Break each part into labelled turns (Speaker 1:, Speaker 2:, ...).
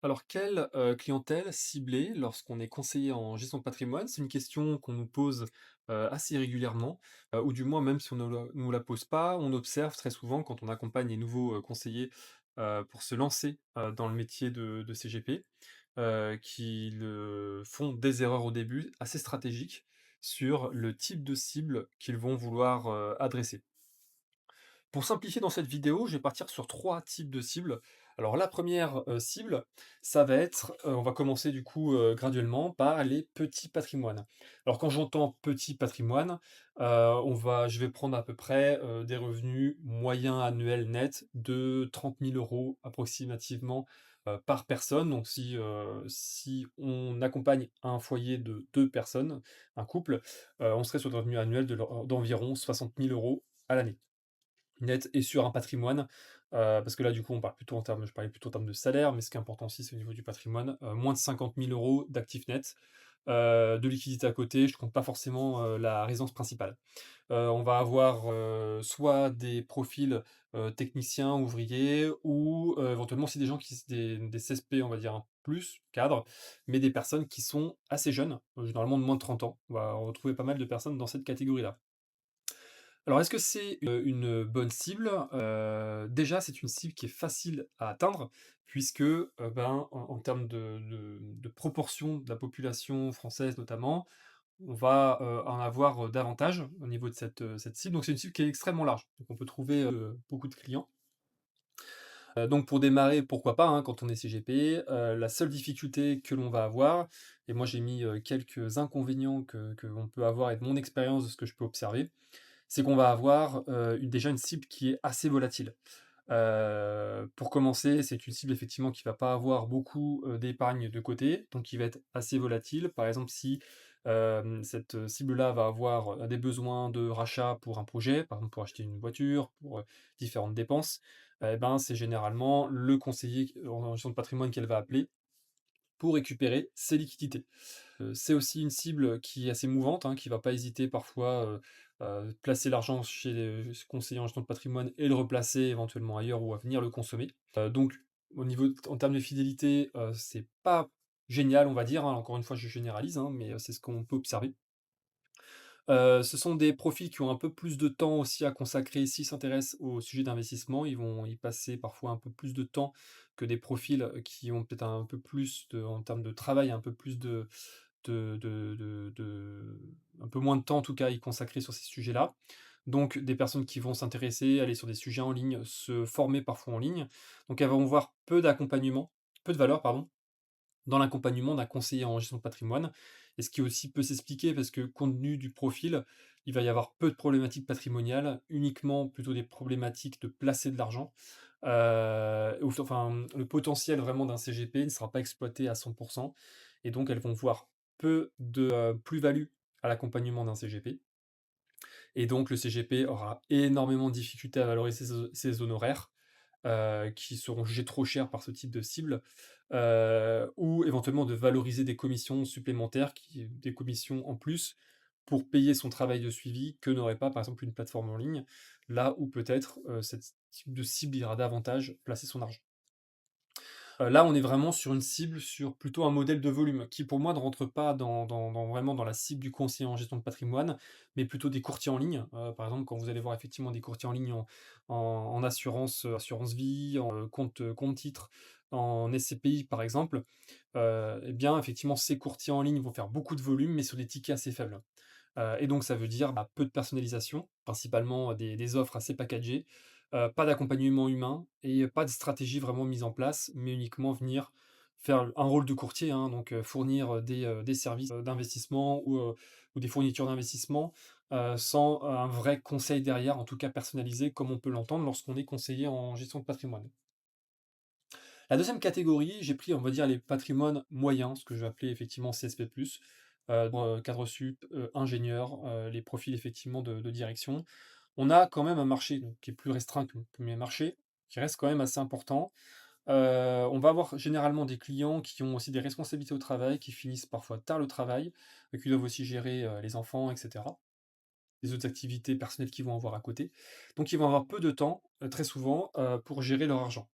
Speaker 1: Alors, quelle, clientèle cibler lorsqu'on est conseiller en gestion de patrimoine? C'est une question qu'on nous pose, assez régulièrement, ou du moins même si on ne nous la pose pas, on observe très souvent quand on accompagne les nouveaux, conseillers, pour se lancer, dans le métier de CGP, qu'ils, font des erreurs au début assez stratégiques sur le type de cible qu'ils vont vouloir, adresser. Pour simplifier dans cette vidéo, je vais partir sur 3 types de cibles. Alors la première cible, ça va être, on va commencer du coup, graduellement par les petits patrimoines. Alors quand j'entends petit patrimoine, je vais prendre à peu près, des revenus moyens annuels nets de 30 000 € approximativement, par personne. Donc si on accompagne un foyer de 2 personnes, un couple, on serait sur des revenus annuels d'environ 60 000 € à l'année net et sur un patrimoine, parce que là, du coup, on parle plutôt en termes je parlais plutôt en termes de salaire, mais ce qui est important aussi, c'est au niveau du patrimoine, moins de 50 000 € d'actifs nets, de liquidités à côté. Je compte pas forcément, la résidence principale. On va avoir, soit des profils, techniciens, ouvriers ou, éventuellement aussi des gens qui s des CSP, on va dire, un plus, cadres, mais des personnes qui sont assez jeunes, généralement de moins de 30 ans. On va retrouver pas mal de personnes dans cette catégorie-là. Alors, est-ce que c'est, une bonne cible? Déjà, c'est une cible qui est facile à atteindre puisque, en termes de proportion de la population française notamment, on va, en avoir, davantage au niveau de cette cible. Donc c'est une cible qui est extrêmement large. Donc on peut trouver, beaucoup de clients. Donc pour démarrer, pourquoi pas, hein, quand on est CGP. La seule difficulté que l'on va avoir et moi j'ai mis, quelques inconvénients que l'on peut avoir et de mon expérience, de ce que je peux observer, c'est qu'on va avoir, déjà une cible qui est assez volatile. Pour commencer, c'est une cible effectivement qui va pas avoir beaucoup, d'épargne de côté, donc qui va être assez volatile. Par exemple, si, cette cible-là va avoir, des besoins de rachat pour un projet, par exemple pour acheter une voiture, pour, différentes dépenses, et ben, c'est généralement le conseiller en gestion de patrimoine qu'elle va appeler pour récupérer ses liquidités. C'est aussi une cible qui est assez mouvante, hein, qui va pas hésiter parfois, placer l'argent chez ce conseiller en gestion de patrimoine et le replacer éventuellement ailleurs ou à venir le consommer. Donc au niveau en termes de fidélité, c'est pas génial, on va dire, hein. Encore une fois, je généralise, hein, mais c'est ce qu'on peut observer. Ce sont des profils qui ont un peu plus de temps aussi à consacrer s'ils s'intéressent au sujet d'investissement. Ils vont y passer parfois un peu plus de temps que des profils, qui ont peut-être un peu plus en termes de travail, un peu plus un peu moins de temps en tout cas à y consacrer sur ces sujets-là. Donc des personnes qui vont s'intéresser, aller sur des sujets en ligne, se former parfois en ligne. Donc elles vont voir peu de valeur pardon, dans l'accompagnement d'un conseiller en gestion de patrimoine. Et ce qui aussi peut s'expliquer parce que compte tenu du profil, il va y avoir peu de problématiques patrimoniales, uniquement plutôt des problématiques de placer de l'argent. Enfin, le potentiel vraiment d'un CGP ne sera pas exploité à 100 et donc elles vont voir peu de, plus-value à l'accompagnement d'un CGP et donc le CGP aura énormément de difficultés à valoriser ses honoraires, qui seront jugés trop chers par ce type de cible, ou éventuellement de valoriser des commissions supplémentaires des commissions en plus pour payer son travail de suivi que n'aurait pas, par exemple, une plateforme en ligne, là où peut-être, cette type de cible ira davantage placer son argent. Là, on est vraiment sur une cible, sur plutôt un modèle de volume qui, pour moi, ne rentre pas dans vraiment dans la cible du conseiller en gestion de patrimoine, mais plutôt des courtiers en ligne. Par exemple, quand vous allez voir effectivement des courtiers en ligne en assurance, assurance vie, en, compte titres, en SCPI par exemple, et bien, effectivement, ces courtiers en ligne vont faire beaucoup de volume, mais sur des tickets assez faibles. Et donc ça veut dire, bah, peu de personnalisation, principalement des offres assez packagées, pas d'accompagnement humain et pas de stratégie vraiment mise en place, mais uniquement venir faire un rôle de courtier, hein, donc fournir, des services, d'investissement ou des fournitures d'investissement, sans un vrai conseil derrière, en tout cas personnalisé comme on peut l'entendre lorsqu'on est conseiller en gestion de patrimoine. La deuxième catégorie, j'ai pris, on va dire, les patrimoines moyens, ce que je vais appeler effectivement CSP+, cadre sup, ingénieur, les profils effectivement de direction. On a quand même un marché donc qui est plus restreint que le 1er marché, qui reste quand même assez important. On va avoir généralement des clients qui ont aussi des responsabilités au travail, qui finissent parfois tard le travail, qui doivent aussi gérer, les enfants et cetera. Les autres activités personnelles qu'ils vont avoir à côté. Donc ils vont avoir peu de temps, très souvent, pour gérer leur argent.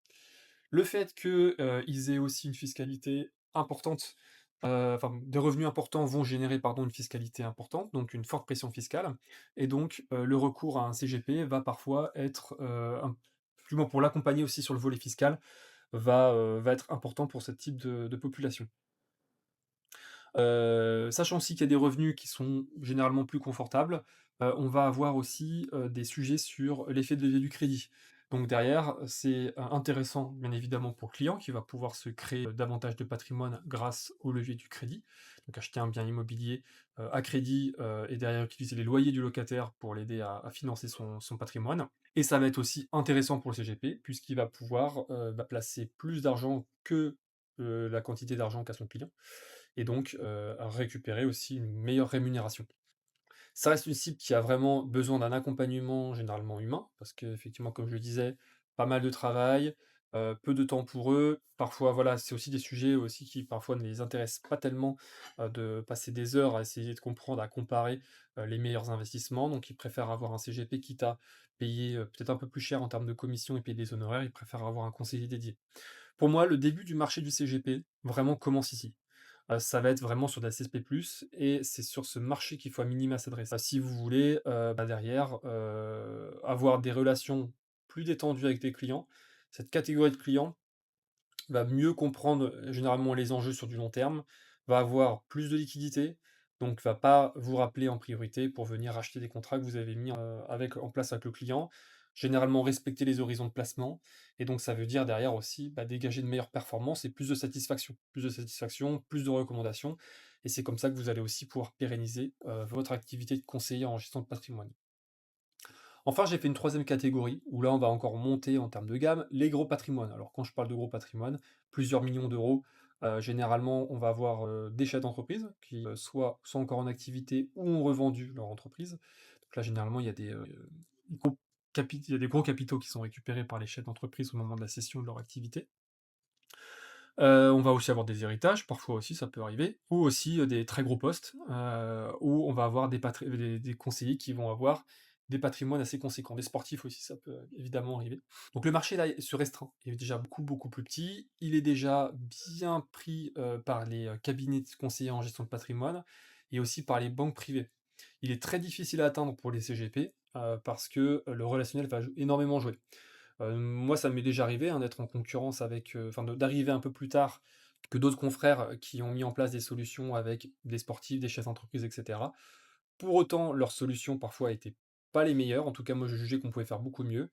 Speaker 1: Le fait que, ils aient aussi une fiscalité importante, enfin des revenus importants vont générer, pardon, une fiscalité importante, donc une forte pression fiscale et donc le recours à un CGP va parfois être, du moins pour l'accompagner aussi sur le volet fiscal, va être important pour ce type de population. Sachant aussi qu'il y a des revenus qui sont généralement plus confortables, on va avoir aussi, des sujets sur l'effet de levier du crédit. Donc derrière, c'est, intéressant bien évidemment pour le client qui va pouvoir se créer, davantage de patrimoine grâce au levier du crédit. Donc acheter un bien immobilier, à crédit, et derrière utiliser les loyers du locataire pour l'aider à financer son patrimoine. Et ça va être aussi intéressant pour le CGP puisqu'il va pouvoir, placer plus d'argent que, la quantité d'argent qu'a son client et donc à récupérer aussi une meilleure rémunération. Ça reste une cible qui a vraiment besoin d'un accompagnement généralement humain, parce qu'effectivement, comme je le disais, pas mal de travail, peu de temps pour eux. Parfois, voilà, c'est aussi des sujets aussi qui parfois ne les intéressent pas tellement, de passer des heures à essayer de comprendre, à comparer, les meilleurs investissements. Donc ils préfèrent avoir un CGP quitte à payer, peut-être un peu plus cher en termes de commission et payer des honoraires, ils préfèrent avoir un conseiller dédié. Pour moi, le début du marché du CGP, vraiment commence ici. Ça va être vraiment sur de la CSP+, et c'est sur ce marché qu'il faut à minima s'adresser. Si vous voulez, derrière, avoir des relations plus détendues avec des clients, cette catégorie de clients va mieux comprendre, généralement les enjeux sur du long terme, va avoir plus de liquidité, donc va pas vous rappeler en priorité pour venir acheter des contrats que vous avez mis, en place avec le client. Généralement respecter les horizons de placement et donc ça veut dire derrière aussi, dégager de meilleures performances et plus de satisfaction. Plus de satisfaction, plus de recommandations et c'est comme ça que vous allez aussi pouvoir pérenniser, votre activité de conseiller en gestion de patrimoine. Enfin, j'ai fait une troisième catégorie, où là, on va encore monter en termes de gamme, les gros patrimoines. Alors quand je parle de gros patrimoine, plusieurs millions d'euros, généralement, on va avoir, des chefs d'entreprise qui, soit sont encore en activité ou ont revendu leur entreprise. Donc là, généralement, il y a il y a des gros capitaux qui sont récupérés par les chefs d'entreprise au moment de la cession de leur activité. On va aussi avoir des héritages, parfois aussi ça peut arriver, ou aussi, des très gros postes, où on va avoir des conseillers qui vont avoir des patrimoines assez conséquents. Des sportifs aussi, ça peut évidemment arriver. Donc le marché là, se restreint. Il est déjà beaucoup, beaucoup plus petit. Il est déjà bien pris, par les, cabinets de conseillers en gestion de patrimoine et aussi par les banques privées. Il est très difficile à atteindre pour les CGP, parce que, le relationnel va énormément jouer. Moi, ça m'est déjà arrivé, hein, d'être en concurrence avec, enfin d'arriver un peu plus tard que d'autres confrères, qui ont mis en place des solutions avec des sportifs, des chefs d'entreprise et cetera. Pour autant, leurs solutions parfois étaient pas les meilleures. En tout cas, moi je jugeais qu'on pouvait faire beaucoup mieux,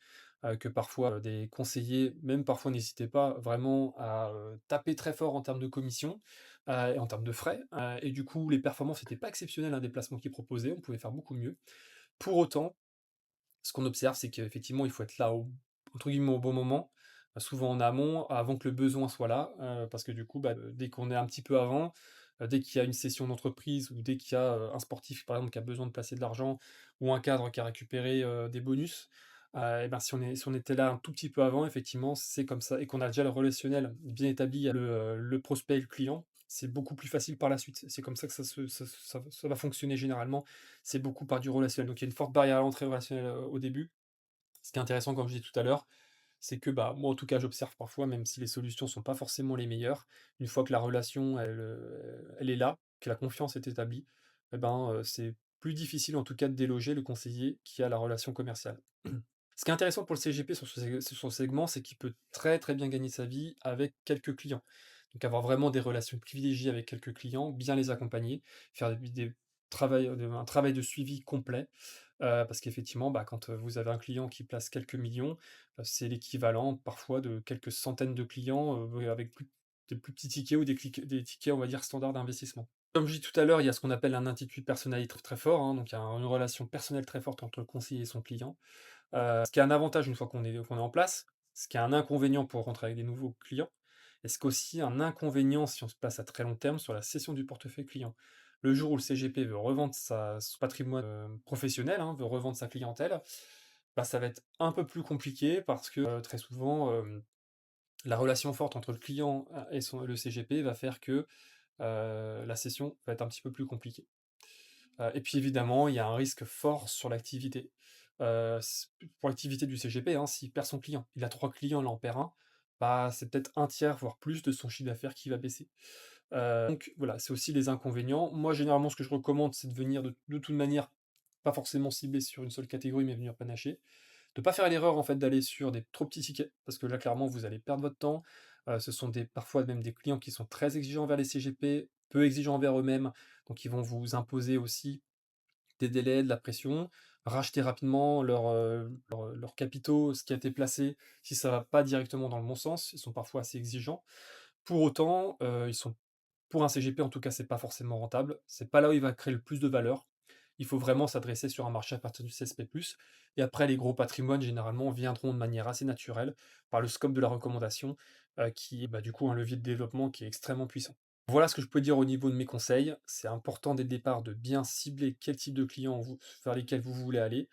Speaker 1: que parfois, des conseillers, même parfois n'hésitaient pas vraiment à, taper très fort en termes de commissions, et en termes de frais, et du coup les performances étaient pas exceptionnelles, hein, des placements qu'ils proposaient, on pouvait faire beaucoup mieux. Pour autant, ce qu'on observe, c'est qu'effectivement, il faut être là au entre guillemets «au bon moment», souvent en amont, avant que le besoin soit là, parce que du coup, dès qu'on est un petit peu avant, dès qu'il y a une cession d'entreprise ou dès qu'il y a, un sportif, par exemple, qui a besoin de placer de l'argent ou un cadre qui a récupéré, des bonus, si on était là un tout petit peu avant, effectivement, c'est comme ça et qu'on a déjà le relationnel bien établi, le prospect et le client, c'est beaucoup plus facile par la suite. C'est comme ça que ça va fonctionner généralement, c'est beaucoup par du relationnel. Donc il y a une forte barrière à l'entrée relationnelle, au début. Ce qui est intéressant, comme je disais tout à l'heure, c'est que, moi, en tout cas, j'observe parfois, même si les solutions sont pas forcément les meilleures, une fois que la relation, elle est là, que la confiance est établie, c'est plus difficile, en tout cas, de déloger le conseiller qui a la relation commerciale. Ce qui est intéressant pour le CGP sur ce segment, c'est qu'il peut très, très bien gagner sa vie avec quelques clients. Donc avoir vraiment des relations privilégiées avec quelques clients, bien les accompagner, faire un travail de suivi complet, parce qu'effectivement, quand, vous avez un client qui place quelques millions, c'est l'équivalent parfois de quelques centaines de clients, avec des plus petits tickets ou des tickets, on va dire, standards d'investissement. Comme je dis tout à l'heure, il y a ce qu'on appelle un intitut de personnalité très fort, hein, donc il y a une relation personnelle très forte entre le conseiller et son client. Ce qui est un avantage une fois qu'on est en place, ce qui est un inconvénient pour rentrer avec des nouveaux clients et ce qui est aussi un inconvénient si on se place à très long terme sur la cession du portefeuille client. Le jour où le CGP veut revendre son patrimoine, professionnel, hein, veut revendre sa clientèle, ça va être un peu plus compliqué parce que, très souvent, la relation forte entre le client, et le CGP va faire que, la cession va être un petit peu plus compliquée. Et puis évidemment, il y a un risque fort sur l'activité. S Pour l'activité du CGP, hein, s'il perd son client, il a 3 clients, il en perd 1, bah, c'est peut-être un tiers, voire plus de son chiffre d'affaires qui va baisser. Donc voilà, c'est aussi les inconvénients. Moi, généralement, ce que je recommande, c'est de venir de toute manière, pas forcément ciblé sur une seule catégorie, mais venir panacher. De pas faire l'erreur, en fait, d'aller sur des trop petits tickets, parce que là, clairement, vous allez perdre votre temps. Ce sont des parfois même des clients qui sont très exigeants envers les CGP, peu exigeants envers eux-mêmes, donc ils vont vous imposer aussi des délais, de la pression, racheter rapidement leurs capitaux, ce qui a été placé, si ça va pas directement dans le bon sens, ils sont parfois assez exigeants. Pour autant, ils sont pour un CGP, en tout cas, c'est pas forcément rentable. C'est pas là où il va créer le plus de valeur. Il faut vraiment s'adresser sur un marché à partir du CSP+, et après les gros patrimoines, généralement, viendront de manière assez naturelle par le scope de la recommandation, qui est, bah, du coup, un levier de développement qui est extrêmement puissant. Voilà ce que je peux dire au niveau de mes conseils. C'est important dès le départ de bien cibler quel type de clients vers lesquels vous voulez aller.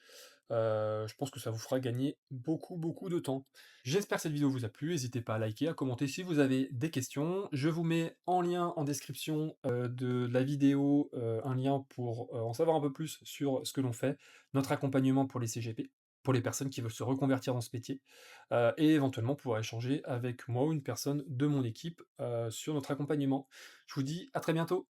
Speaker 1: Je pense que ça vous fera gagner beaucoup, beaucoup de temps. J'espère que cette vidéo vous a plu, n'hésitez pas à liker, à commenter si vous avez des questions. Je vous mets en lien en description, de la vidéo, un lien pour, en savoir un peu plus sur ce que l'on fait, notre accompagnement pour les CGP, pour les personnes qui veulent se reconvertir dans ce métier, et éventuellement pouvoir échanger avec moi ou une personne de mon équipe, sur notre accompagnement. Je vous dis à très bientôt.